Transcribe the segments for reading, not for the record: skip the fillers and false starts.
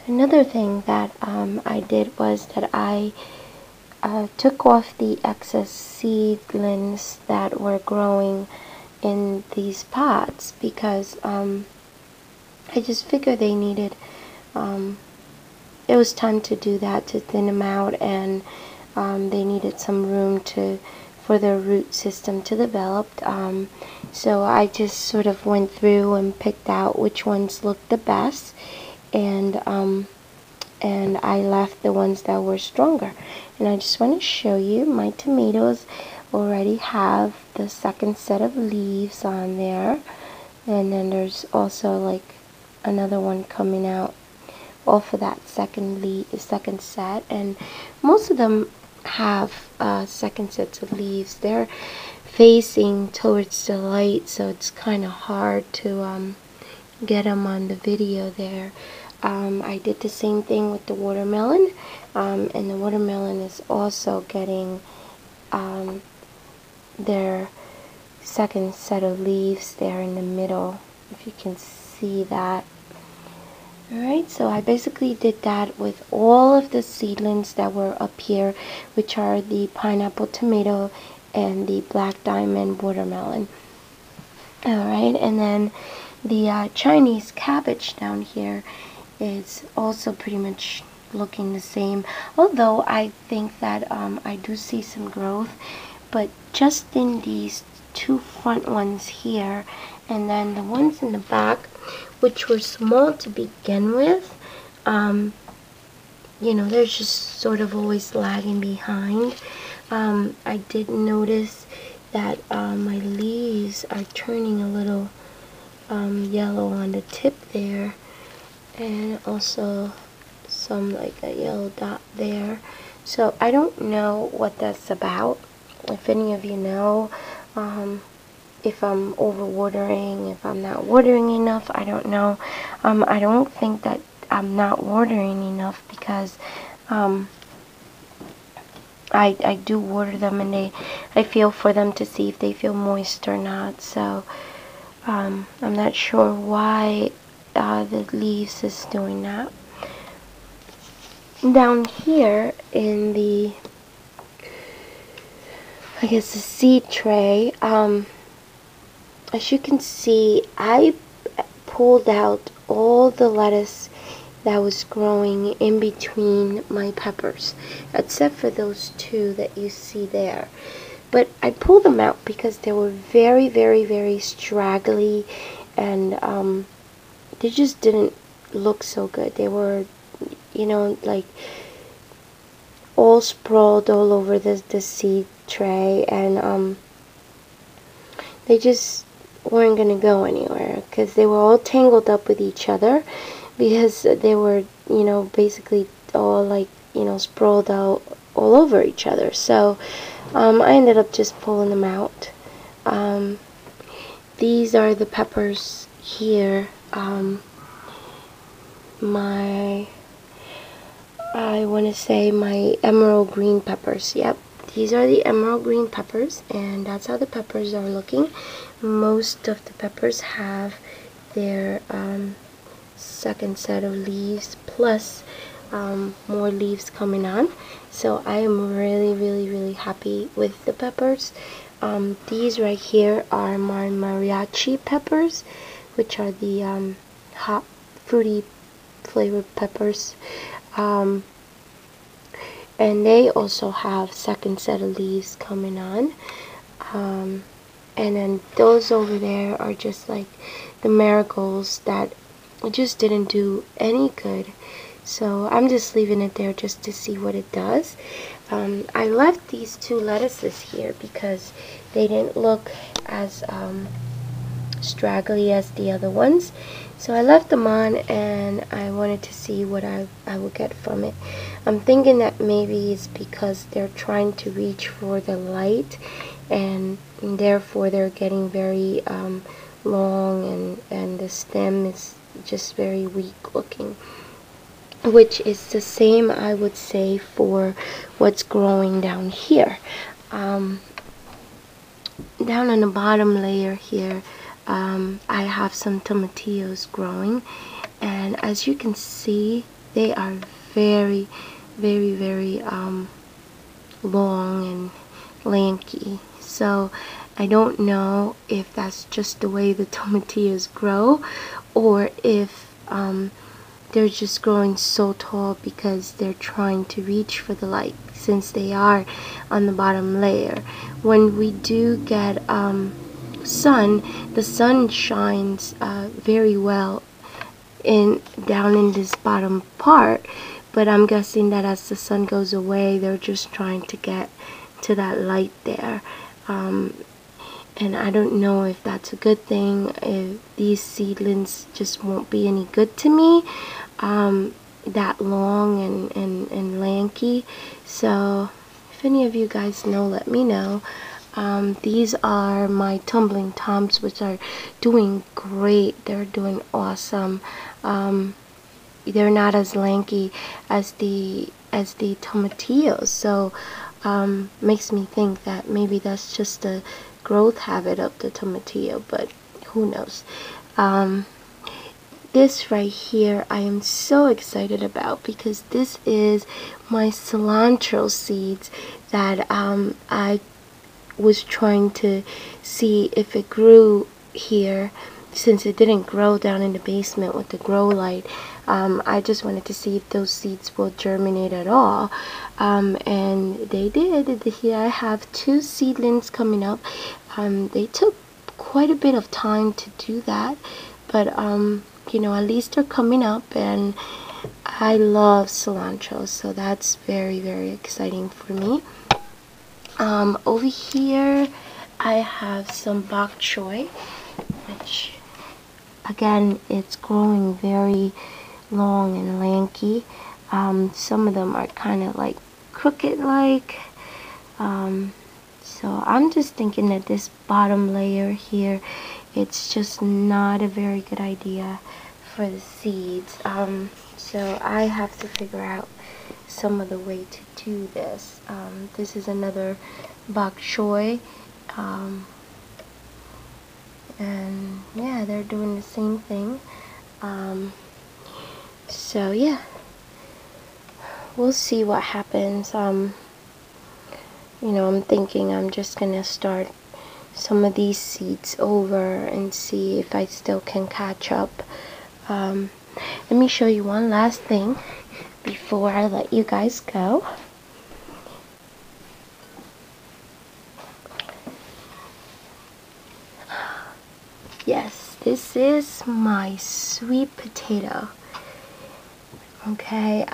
Another thing that I did was that I took off the excess seedlings that were growing in these pots because I just figured they needed, it was time to do that, to thin them out, and they needed some room for their root system to develop. So I just sort of went through and picked out which ones looked the best, and I left the ones that were stronger. And I just want to show you my tomatoes already have the second set of leaves on there, and then there's also like another one coming out off of that second set, and most of them have second sets of leaves. They're facing towards the light, so it's kind of hard to get them on the video there. I did the same thing with the watermelon, and the watermelon is also getting their second set of leaves there in the middle, if you can see that. Alright, so I basically did that with all of the seedlings that were up here, which are the pineapple tomato and the black diamond watermelon. Alright, and then the Chinese cabbage down here is also pretty much looking the same, although I think that I do see some growth, but just in these two front ones here, and then the ones in the back, which were small to begin with, you know, they're just sort of always lagging behind. I did notice that my leaves are turning a little yellow on the tip there, and also some like a yellow dot there. So I don't know what that's about. If any of you know, if I'm overwatering, if I'm not watering enough, I don't know. I don't think that I'm not watering enough, because I do water them, and I feel for them to see if they feel moist or not. So I'm not sure why the leaves is doing that. Down here in the, I guess, the seed tray, as you can see, I pulled out all the lettuce that was growing in between my peppers, except for those two that you see there. But I pulled them out because they were very, very, very straggly, and they just didn't look so good. They were, you know, like all sprawled all over the seed tray, and they just weren't going to go anywhere, because they were all tangled up with each other, because they were, you know, basically all like, you know, sprawled out all over each other. So I ended up just pulling them out. These are the peppers here. I want to say my emerald green peppers. Yep, these are the emerald green peppers, and that's how the peppers are looking. Most of the peppers have their second set of leaves, plus more leaves coming on. So I am really, really, really happy with the peppers. These right here are my mariachi peppers, which are the hot, fruity flavored peppers. And they also have second set of leaves coming on. And then those over there are just like the marigolds that just didn't do any good. So I'm just leaving it there just to see what it does. I left these two lettuces here because they didn't look as straggly as the other ones. So I left them on, and I wanted to see what I would get from it. I'm thinking that maybe it's because they're trying to reach for the light, and therefore they're getting very long, and the stem is just very weak looking, which is the same, I would say, for what's growing down here. Down on the bottom layer here, I have some tomatillos growing, and as you can see, they are very, very, very long and lanky. So I don't know if that's just the way the tomatillos grow, or if they're just growing so tall because they're trying to reach for the light, since they are on the bottom layer. When we do get sun, the sun shines very well down in this bottom part, but I'm guessing that as the sun goes away, they're just trying to get to that light there. And I don't know if that's a good thing, if these seedlings just won't be any good to me, that long and lanky. So if any of you guys know, let me know. These are my tumbling toms, which are doing great. They're doing awesome. They're not as lanky as the tomatillos, so makes me think that maybe that's just a growth habit of the tomatillo, but who knows. This right here I am so excited about, because this is my cilantro seeds that I was trying to see if it grew here, since it didn't grow down in the basement with the grow light. I just wanted to see if those seeds will germinate at all, and they did. Here I have 2 seedlings coming up. They took quite a bit of time to do that, but you know, at least they're coming up, and I love cilantro, so that's very, very exciting for me. Over here I have some bok choy, which again, it's growing very long and lanky. Some of them are kind of like crooked like. So I'm just thinking that this bottom layer here, it's just not a very good idea for the seeds. So I have to figure out some other way to do this. This is another bok choy. And yeah, they're doing the same thing. So yeah, we'll see what happens. You know, I'm thinking I'm just gonna start some of these seeds over and see if I still can catch up. Let me show you one last thing before I let you guys go. Yes, this is my sweet potato. Okay,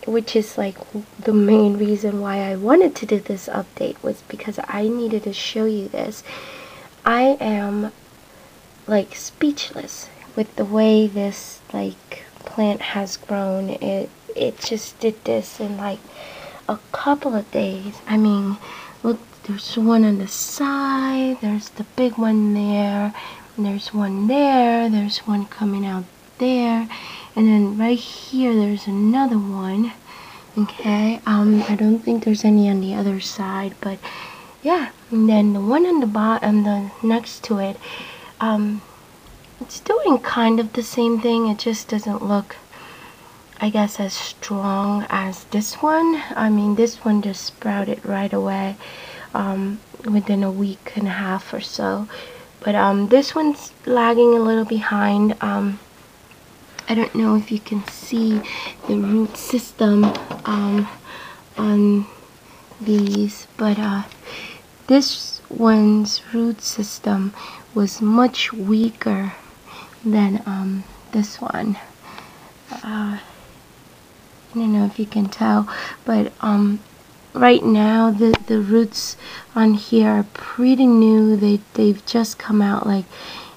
which is like the main reason why I wanted to do this update, was because I needed to show you this. I am like speechless with the way this like plant has grown. It just did this in like a couple of days. I mean, look, there's one on the side, there's the big one there, and there's one there, there's one coming out there, and then right here there's another one. Okay, I don't think there's any on the other side, but yeah. And then the one on the bottom, the next to it, it's doing kind of the same thing. It just doesn't look, I guess, as strong as this one. I mean, this one just sprouted right away, within a week and a half or so. But this one's lagging a little behind. I don't know if you can see the root system on these, but this one's root system was much weaker than this one. I don't know if you can tell, but right now the roots on here are pretty new. They've just come out like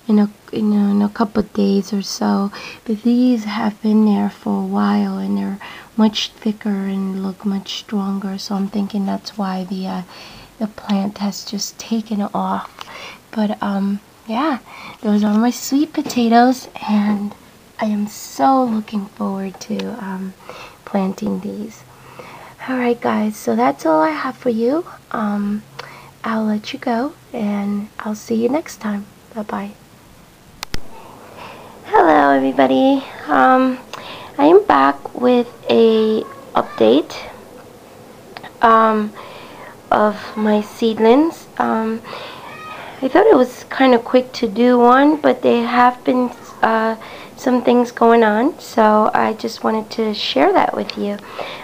in a couple of days or so, but these have been there for a while, and they're much thicker and look much stronger. So I'm thinking that's why the plant has just taken off. But yeah, those are my sweet potatoes, and I am so looking forward to planting these. Alright guys, so that's all I have for you. I'll let you go, and I'll see you next time. Bye bye. Hello everybody. I am back with a update of my seedlings. I thought it was kind of quick to do one, but there have been some things going on, so I just wanted to share that with you.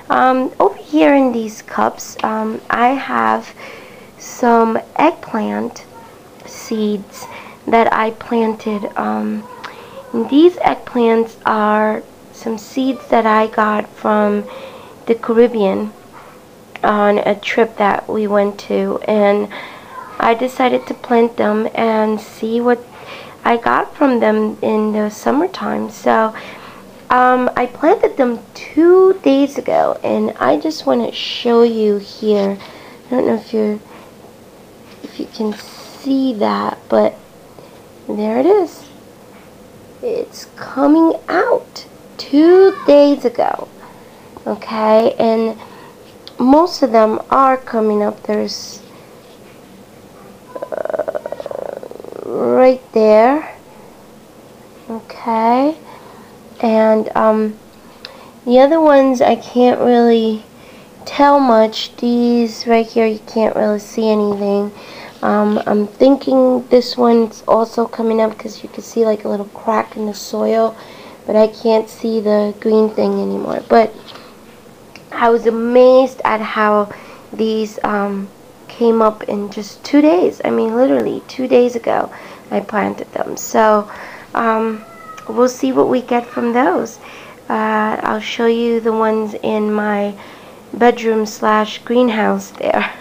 Over here in these cups, I have some eggplant seeds that I planted. These eggplants are some seeds that I got from the Caribbean on a trip that we went to, and I decided to plant them and see what I got from them in the summertime. So I planted them 2 days ago, and I just want to show you here. I don't know if you can see that, but there it is. It's coming out 2 days ago. Okay, and most of them are coming up. There's right there. Okay, and the other ones I can't really tell much. These right here, you can't really see anything. I'm thinking this one's also coming up because you can see like a little crack in the soil, but I can't see the green thing anymore. But I was amazed at how these came up in just 2 days. I mean, literally 2 days ago I planted them. So we'll see what we get from those. I'll show you the ones in my bedroom / greenhouse there.